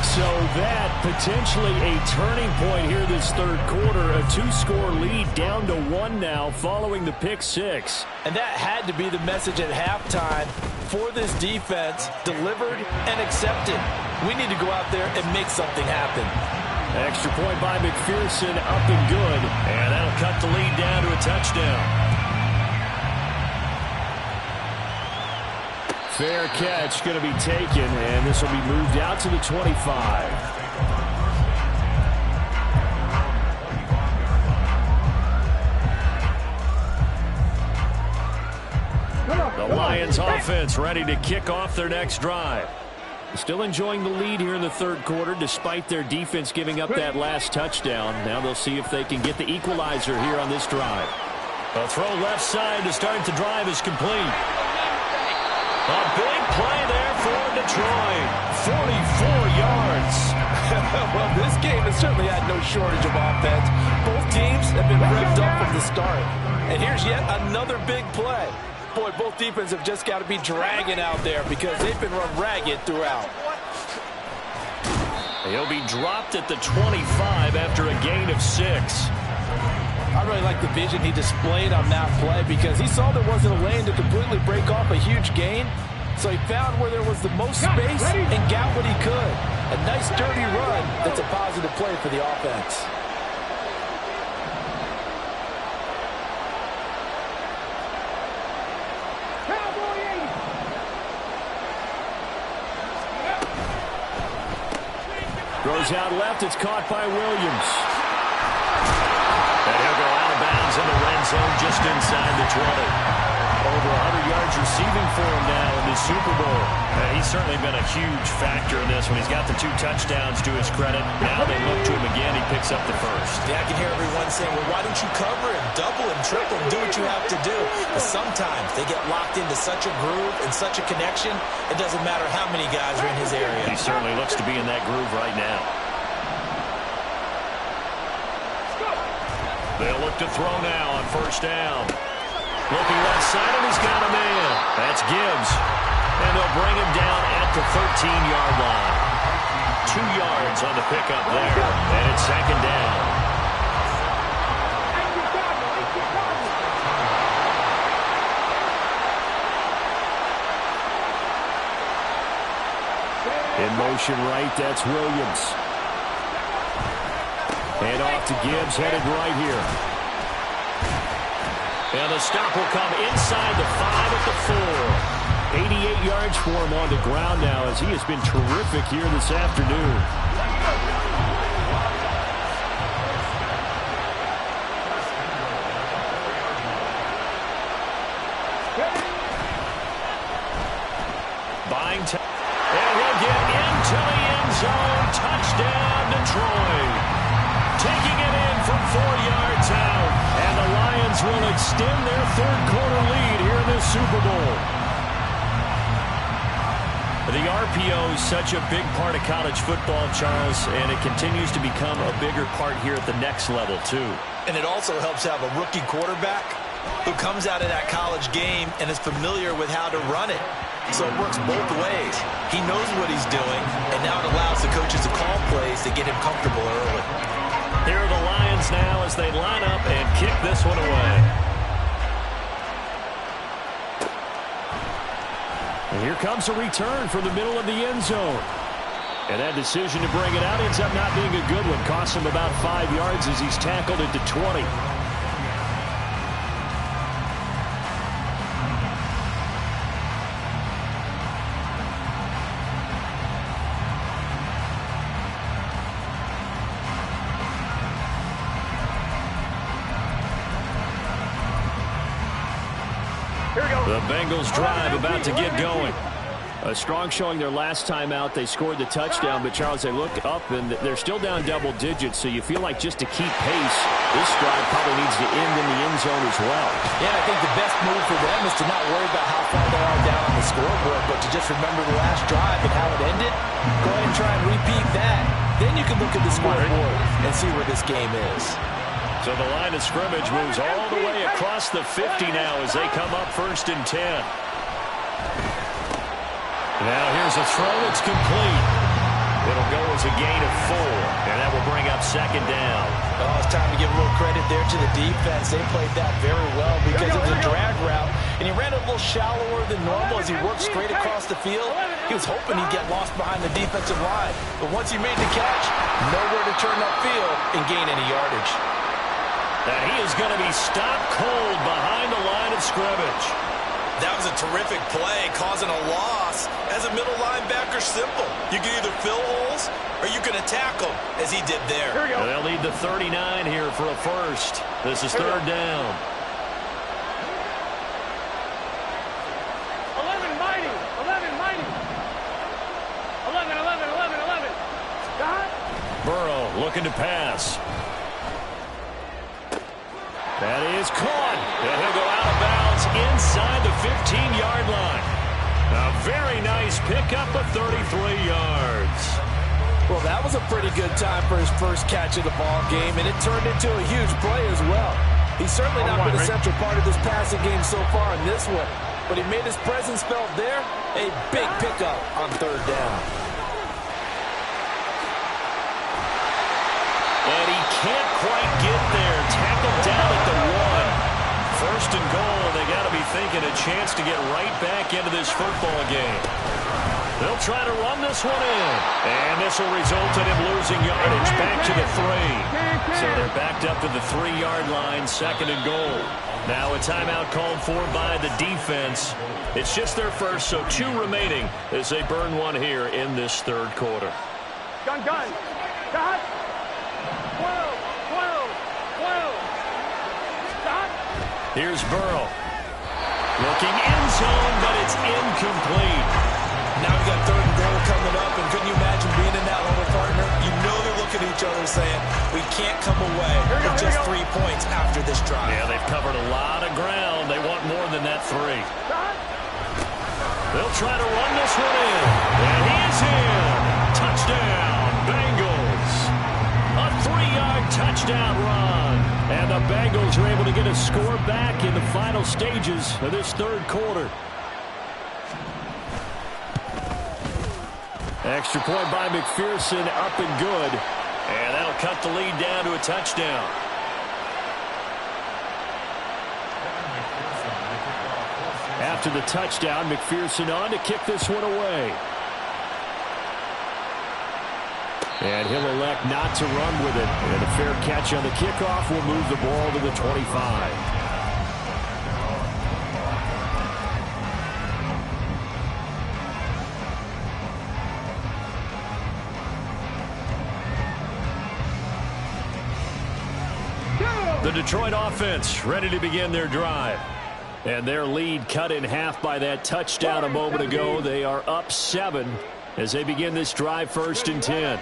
So that potentially a turning point here this 3rd quarter. A 2-score lead down to 1 now following the pick 6. And that had to be the message at halftime for this defense, delivered and accepted. We need to go out there and make something happen. Extra point by McPherson, up and good. And that'll cut the lead down to a touchdown. Fair catch going to be taken, and this will be moved out to the 25. The Lions offense ready to kick off their next drive. Still enjoying the lead here in the 3rd quarter despite their defense giving up that last touchdown. Now they'll see if they can get the equalizer here on this drive. A throw left side to start the drive is complete. A big play there for Detroit. 44 yards. Well, this game has certainly had no shortage of offense. Both teams have been revved up from the start. And here's yet another big play. Boy, both defenses have just got to be dragging out there because they've been run ragged throughout. He'll be dropped at the 25 after a gain of 6. I really like the vision he displayed on that play because he saw there wasn't a lane to completely break off a huge gain. So he found where there was the most space and got what he could. A nice dirty run that's a positive play for the offense. Throws out left. It's caught by Williams. And he'll go out of bounds in the red zone just inside the 20. Over 100 yards receiving for him now in the Super Bowl. He's certainly been a huge factor in this one. He's got the 2 touchdowns to his credit. Now they look to him again. He picks up the first. Yeah, I can hear everyone saying, well, why don't you cover him, double him, triple him, do what you have to do. But sometimes they get locked into such a groove and such a connection, it doesn't matter how many guys are in his area. He certainly looks to be in that groove right now. They'll look to throw now on first down. Looking left side, and he's got a man. That's Gibbs. And they'll bring him down at the 13-yard line. 2 yards on the pickup there, and it's 2nd down. In motion right, that's Williams. Hand off to Gibbs, headed right here. And the stop will come inside the 5 at the 4. 88 yards for him on the ground now as he has been terrific here this afternoon. Buying time. And he'll get into the end zone. Touchdown, Detroit. taking it in from 4 yards out. And the Lions will extend their third-quarter lead here in this Super Bowl. The RPO is such a big part of college football, Charles, and it continues to become a bigger part here at the next level, too. And it also helps to have a rookie quarterback who comes out of that college game and is familiar with how to run it. So it works both ways. He knows what he's doing, and now it allows the coaches to call plays to get him comfortable early. Here are the Lions now as they line up and kick this one away. And here comes a return from the middle of the end zone. And that decision to bring it out ends up not being a good one. Costs him about 5 yards as he's tackled at the 20. The Bengals drive about to get going. A strong showing their last time out. They scored the touchdown, but Charles, they look up and they're still down double digits, so you feel like just to keep pace, this drive probably needs to end in the end zone as well. Yeah, I think the best move for them is to not worry about how far they are down on the scoreboard, but to just remember the last drive and how it ended. Go ahead and try and repeat that. Then you can look at the scoreboard and see where this game is. So the line of scrimmage moves all the way across the 50 now as they come up 1st and 10. Now here's a throw. It's complete. It'll go as a gain of 4, and that will bring up 2nd down. Oh, it's time to give a little credit there to the defense. They played that very well because it was a drag route, and he ran a little shallower than normal as he worked straight across the field. He was hoping he'd get lost behind the defensive line, but once he made the catch, nowhere to turn upfield and gain any yardage. And he is going to be stopped cold behind the line of scrimmage. That was a terrific play, causing a loss. As a middle linebacker, simple. You can either fill holes or you can attack them, as he did there. They'll lead the 39 here for a first. This is 3rd down. 11 mighty. 11 mighty. 11, 11, 11, 11. God. Burrow looking to pass. That is caught. And he'll go out of bounds inside the 15-yard line. A very nice pickup of 33 yards. Well, that was a pretty good time for his first catch of the ball game, and it turned into a huge play as well. He's certainly not been a central part of this passing game so far in this one, but he made his presence felt there. A big pickup on 3rd down. And he can't quite get there. Tackled down at the 1. 1st and goal. They got to be thinking a chance to get right back into this football game. They'll try to run this one in. And this will result in him losing yardage back to the 3. So they're backed up to the 3-yard line, 2nd and goal. Now a timeout called for by the defense. It's just their first, so 2 remaining as they burn one here in this 3rd quarter. Gun. God. 12. Stop. Here's Burrow. Looking end zone, but it's incomplete. Now we've got 3rd and goal coming up, and couldn't you imagine being in that home partner? You know they're looking at each other saying, we can't come away with just 3 points after this drive. Yeah, they've covered a lot of ground. They want more than that 3. They'll try to run this one in. And he is in. Touchdown, Bengals. A 3-yard touchdown run. And the Bengals are able to get a score back in the final stages of this 3rd quarter. Extra point by McPherson, up and good. And that'll cut the lead down to a touchdown. After the touchdown, McPherson on to kick this one away. And he'll elect not to run with it. And a fair catch on the kickoff will move the ball to the 25. The Detroit offense ready to begin their drive. And their lead cut in half by that touchdown a moment ago. They are up 7 as they begin this drive 1st and 10.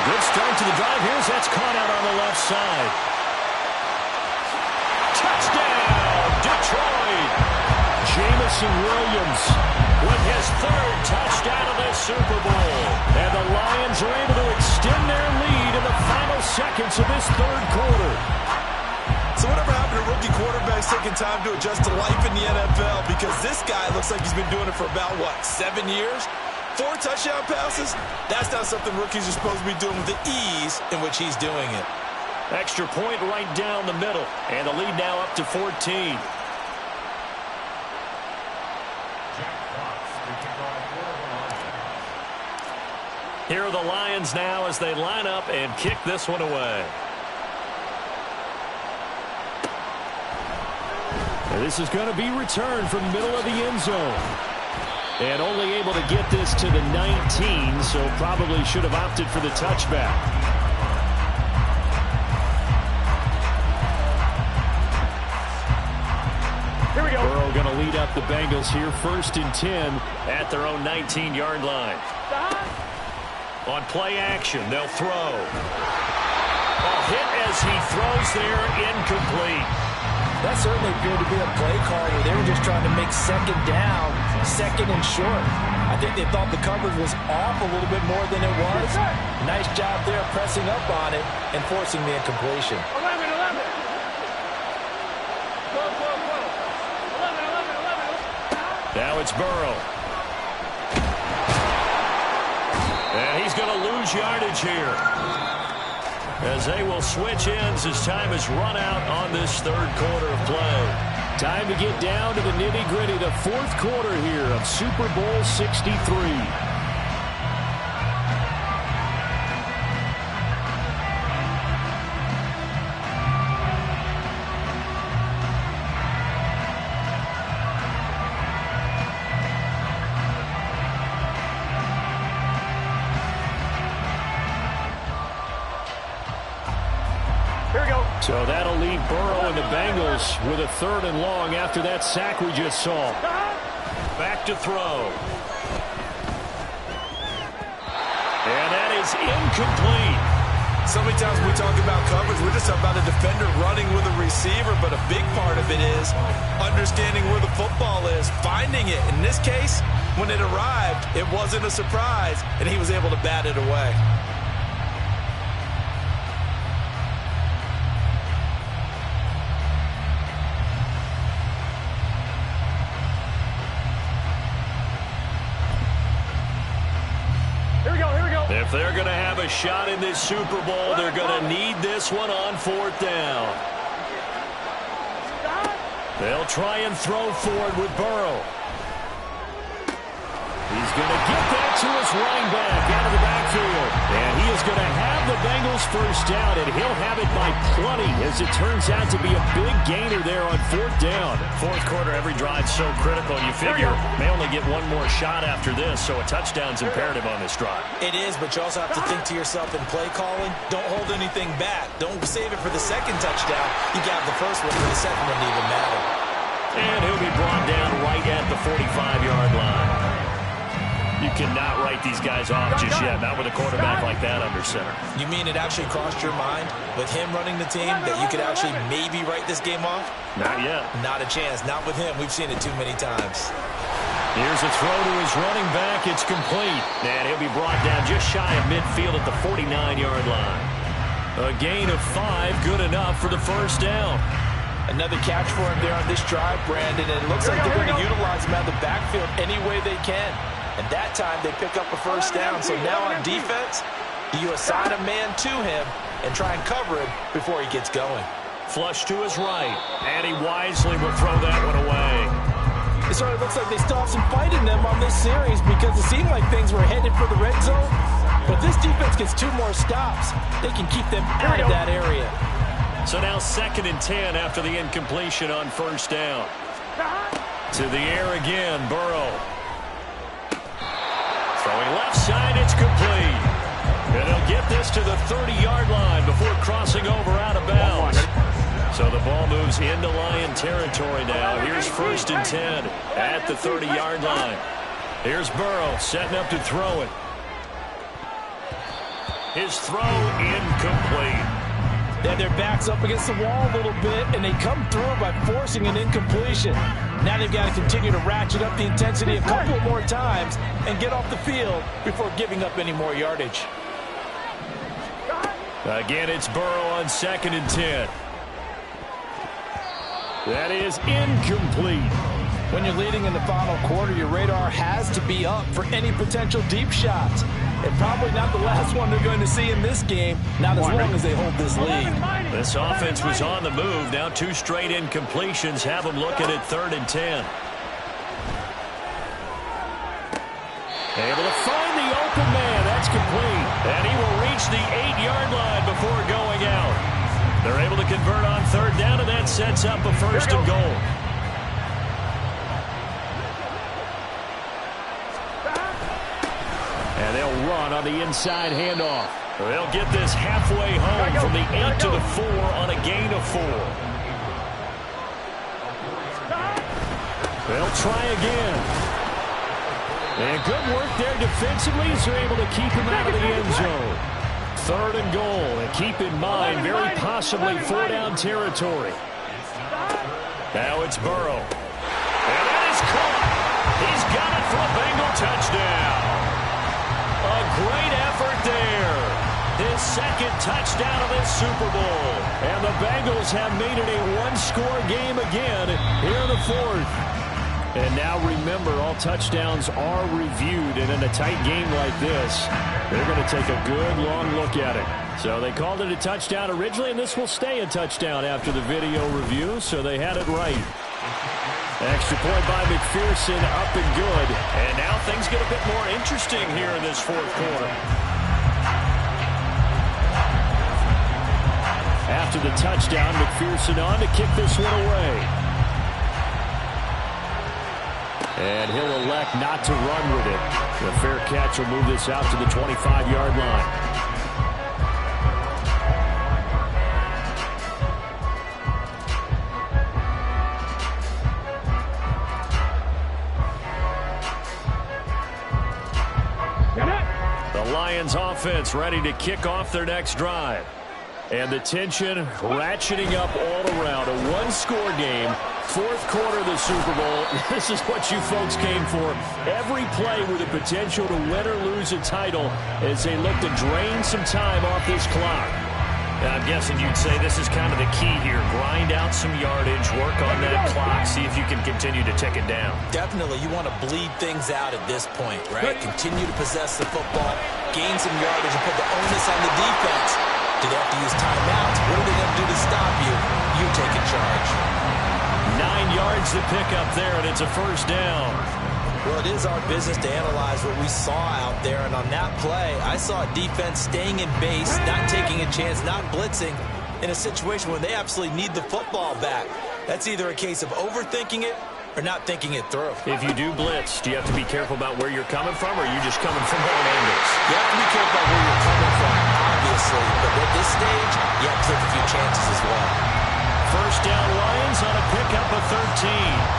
Good start to the drive. That's caught out on the left side. Touchdown, Detroit! Jameson Williams with his third touchdown of this Super Bowl. And the Lions are able to extend their lead in the final seconds of this third quarter. So whatever happened to rookie quarterbacks taking time to adjust to life in the NFL? Because this guy looks like he's been doing it for about, 7 years? 4 touchdown passes? That's not something rookies are supposed to be doing with the ease in which he's doing it. Extra point right down the middle. And the lead now up to 14. Here are the Lions now as they line up and kick this one away. And this is going to be returned from the middle of the end zone. And only able to get this to the 19, so probably should have opted for the touchback. Here we go. Burrow going to lead up the Bengals here, 1st and 10 at their own 19-yard line. On play action, they'll throw. A hit as he throws there, incomplete. That certainly appeared to be a play call where they were just trying to make second down, second and short. I think they thought the coverage was off a little bit more than it was. Nice job there pressing up on it and forcing the incompletion. 11. Go. 11. Now it's Burrow. And he's going to lose yardage here, as they will switch ends as time has run out on this third quarter of play. Time to get down to the nitty-gritty, the 4th quarter here of Super Bowl 63. So that'll leave Burrow and the Bengals with a 3rd and long after that sack we just saw. Back to throw. And that is incomplete. So many times when we talk about coverage, we're just talking about a defender running with a receiver, but a big part of it is understanding where the football is, finding it. In this case, when it arrived, it wasn't a surprise, and he was able to bat it away. If they're going to have a shot in this Super Bowl, they're going to need this one on 4th down. They'll try and throw forward with Burrow. He's going to get that to his running back out of the backfield. And he is going to have the Bengals first down, and he'll have it by plenty, as it turns out to be a big gainer there on 4th down. 4th quarter, every drive's so critical. You figure may only get one more shot after this, so a touchdown's imperative on this drive. It is, but you also have to think to yourself in play calling, don't hold anything back. Don't save it for the second touchdown. You got the first one, for the second one to even matter. And he'll be brought down right at the 45-yard line. You cannot write these guys off just yet, not with a quarterback like that under center. You mean it actually crossed your mind with him running the team that you could actually maybe write this game off? Not yet. Not a chance. Not with him. We've seen it too many times. Here's a throw to his running back. It's complete. And he'll be brought down just shy of midfield at the 49-yard line. A gain of 5, good enough for the first down. Another catch for him there on this drive, Brandon. And it looks like they're going to utilize him out of the backfield any way they can. And that time they pick up a first down. So now on defense, you assign a man to him and try and cover him before he gets going. Flush to his right. And he wisely will throw that one away. It sort of looks like they still have some fight in them on this series, because it seemed like things were headed for the red zone. But this defense gets 2 more stops. They can keep them out of that area. So now 2nd and 10 after the incompletion on first down. To the air again, Burrow. Throwing left side, it's complete. And they'll get this to the 30-yard line before crossing over out of bounds. So the ball moves into Lion territory now. Here's 1st and 10 at the 30-yard line. Here's Burrow setting up to throw it. His throw incomplete. Then their back's up against the wall a little bit, and they come through by forcing an incompletion. Now they've got to continue to ratchet up the intensity a couple more times and get off the field before giving up any more yardage. Again, it's Burrow on 2nd and 10. That is incomplete. When you're leading in the final quarter, your radar has to be up for any potential deep shots. And probably not the last one they're going to see in this game, not as long as they hold this lead. This offense was on the move. Now 2 straight incompletions have them looking at 3rd and 10. Able to find the open man. That's complete. And he will reach the 8-yard line before going out. They're able to convert on 3rd down, and that sets up a 1st and goal. And they'll run on the inside handoff. They'll get this halfway home from the 8 to the 4 on a gain of 4. They'll try again. And good work there defensively as they're able to keep him out of the end zone. 3rd and goal. And keep in mind, very possibly 4-down territory. Now it's Burrow. And that is caught. He's got it for a Bengal touchdown. A great effort there. His 2nd touchdown of this Super Bowl. And the Bengals have made it a 1-score game again here in the 4th. And now remember, all touchdowns are reviewed. And in a tight game like this, they're going to take a good long look at it. So they called it a touchdown originally, and this will stay a touchdown after the video review. So they had it right. Extra point by McPherson, up and good. And now things get a bit more interesting here in this 4th quarter. After the touchdown, McPherson on to kick this one away. And he'll elect not to run with it. The fair catch will move this out to the 25-yard line. Lions offense ready to kick off their next drive. And the tension ratcheting up all around. A 1-score game, 4th quarter of the Super Bowl. This is what you folks came for. Every play with the potential to win or lose a title as they look to drain some time off this clock. I'm guessing you'd say this is kind of the key here. Grind out some yardage, work on that clock, see if you can continue to tick it down. Definitely, you want to bleed things out at this point, right? Continue to possess the football, gain some yardage, and put the onus on the defense. Do they have to use timeouts? What are they going to do to stop you? You take in charge. 9 yards to pick up there, and it's a 1st down. Well, it is our business to analyze what we saw out there, and on that play, I saw a defense staying in base, not taking a chance, not blitzing, in a situation where they absolutely need the football back. That's either a case of overthinking it or not thinking it through. If you do blitz, do you have to be careful about where you're coming from, or are you just coming from all angles? You have to be careful about where you're coming from, obviously, but at this stage, you have to take a few chances as well. 1st down Lions on a pickup of 13.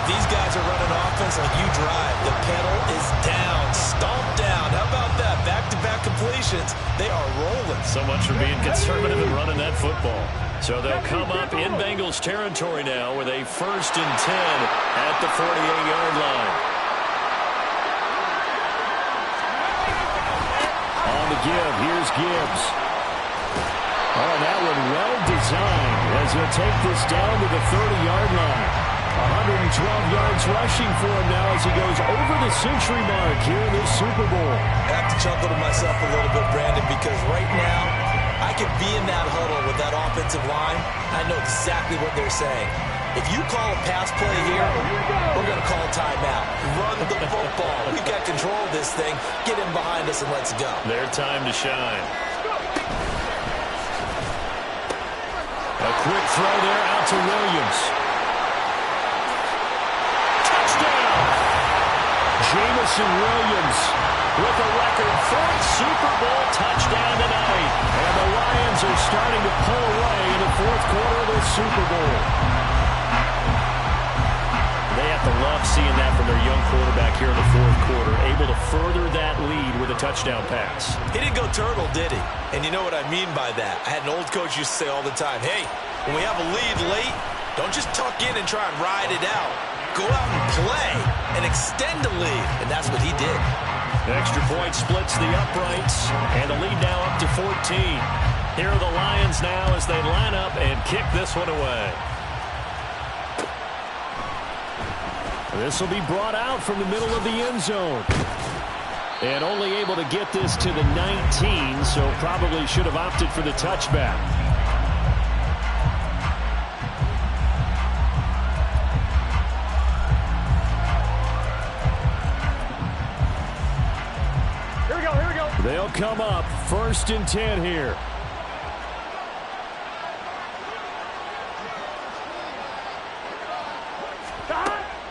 These guys are running offense like you drive. The pedal is down, stomped down. How about that? Back-to-back completions. They are rolling. So much for being conservative and running that football. So they'll come up in Bengals territory now with a 1st and 10 at the 48-yard line. On the give, here's Gibbs. Oh, that one well designed as he'll take this down to the 30-yard line. 112 yards rushing for him now as he goes over the century mark here in this Super Bowl. I have to chuckle to myself a little bit, Brandon, because right now I could be in that huddle with that offensive line. I know exactly what they're saying. If you call a pass play here, we're going to call a timeout. Run the football. We've got control of this thing. Get in behind us and let's go. Their time to shine. A quick throw there out to Williams. Touchdown! Jamison Williams with a record 4th Super Bowl touchdown tonight. And the Lions are starting to pull away in the 4th quarter of the Super Bowl. They have to love seeing that from their young quarterback here in the fourth quarter, able to further that lead with a touchdown pass. He didn't go turtle, did he? And you know what I mean by that. I had an old coach used to say all the time, hey, when we have a lead late, don't just tuck in and try and ride it out. Go out and play and extend the lead. And that's what he did. The extra point splits the uprights, and the lead now up to 14. Here are the Lions now as they line up and kick this one away. This will be brought out from the middle of the end zone. And only able to get this to the 19, so probably should have opted for the touchback. Here we go, here we go. They'll come up 1st and 10 here.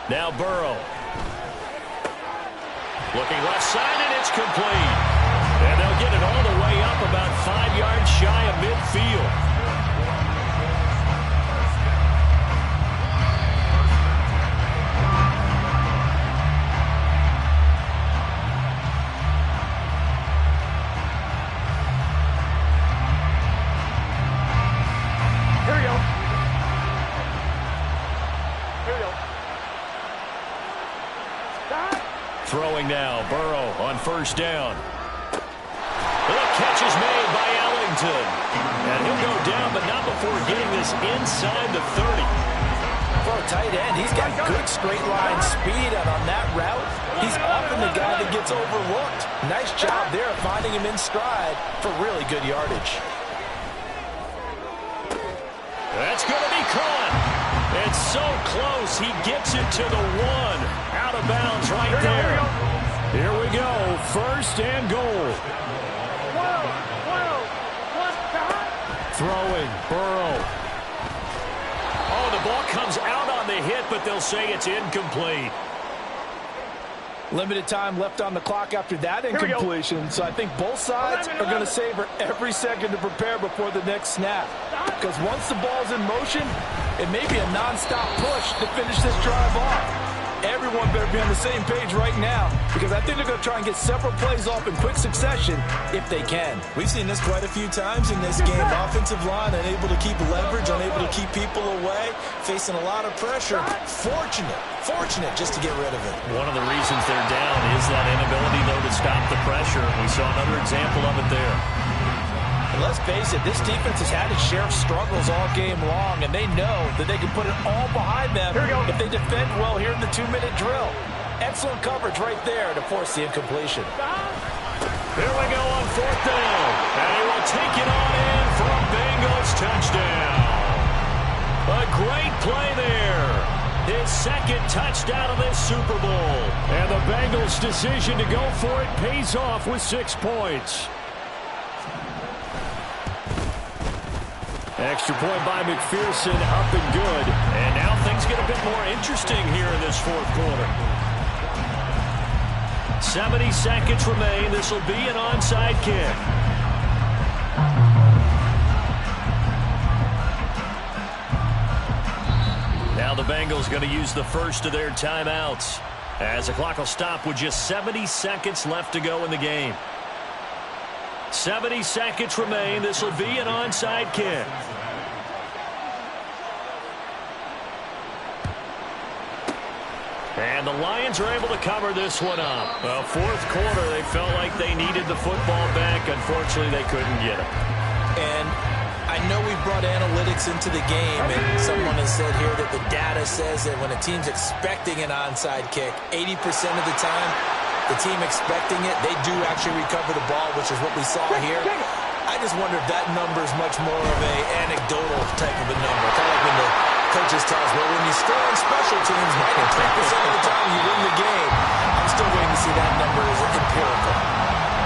Now Burrow. Looking left side, and it's complete. And they'll get it all the way up about 5 yards shy of midfield. Here we go. Here we go. Throwing now, Burrow on 1st down. The catch is made by Ellington. And he'll go down, but not before getting this inside the 30. For a tight end, he's got good straight line speed, and on that route, he's often the guy that gets overlooked. Nice job there finding him in stride for really good yardage. That's going to be caught. It's so close. He gets it to the 1. Out of bounds right there. Here we go. 1st and goal. Throwing. Burrow. Oh, the ball comes out on the hit, but they'll say it's incomplete. Limited time left on the clock after that incompletion, so I think both sides are going to savor every second to prepare before the next snap. Because once the ball's in motion, it may be a nonstop push to finish this drive off. Everyone better be on the same page right now, because I think they're going to try and get several plays off in quick succession if they can. We've seen this quite a few times in this game. Offensive line unable to keep leverage, unable to keep people away, facing a lot of pressure. Fortunate just to get rid of it. One of the reasons they're down is that inability, though, to stop the pressure. We saw another example of it there. And let's face it, this defense has had its share of struggles all game long, and they know that they can put it all behind them if they defend well here in the 2-minute drill. Excellent coverage right there to force the incompletion. Here we go on 4th down. And he will take it on in for a Bengals touchdown. A great play there. His 2nd touchdown of this Super Bowl. And the Bengals' decision to go for it pays off with 6 points. Extra point by McPherson, up and good. And now things get a bit more interesting here in this 4th quarter. 70 seconds remain. This will be an onside kick. Now the Bengals going to use the first of their timeouts, as the clock will stop with just 70 seconds left to go in the game. 70 seconds remain. This will be an onside kick. And the Lions are able to cover this one up. Well, 4th quarter, they felt like they needed the football back. Unfortunately, they couldn't get it. And I know we brought analytics into the game, and someone has said here that the data says that when a team's expecting an onside kick, 80% of the time, the team expecting it, they do actually recover the ball, which is what we saw here. I just wonder if that number is much more of an anecdotal type of a number. Kind of like when the coaches tell us, well, when you score on special teams, 93% of the time you win the game. I'm still waiting to see that number as empirical.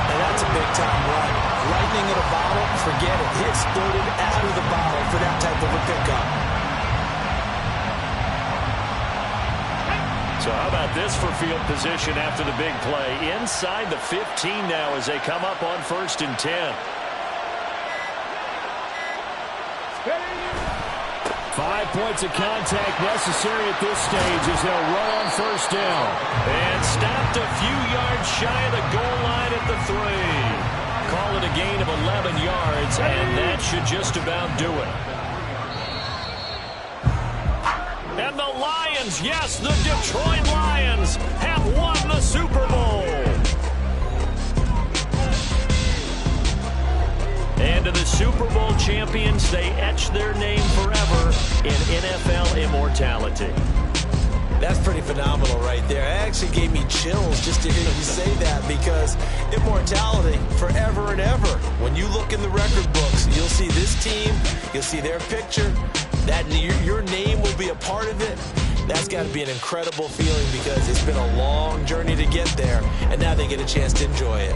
And that's a big-time run. Lightning in a bottle, forget it. He exploded out of the bottle for that type of a pickup. So how about this for field position after the big play? Inside the 15 now as they come up on 1st and 10. 5 points of contact necessary at this stage as they'll run on first down. And stopped a few yards shy of the goal line at the 3. Call it a gain of 11 yards, and that should just about do it. And the Lions, yes, the Detroit Lions have won the Super Bowl. And to the Super Bowl champions, they etch their name forever in NFL immortality. That's pretty phenomenal right there. It actually gave me chills just to hear you say that, because immortality forever and ever. When you look in the record books, you'll see this team, you'll see their picture, that your name will be a part of it. That's got to be an incredible feeling, because it's been a long journey to get there, and now they get a chance to enjoy it.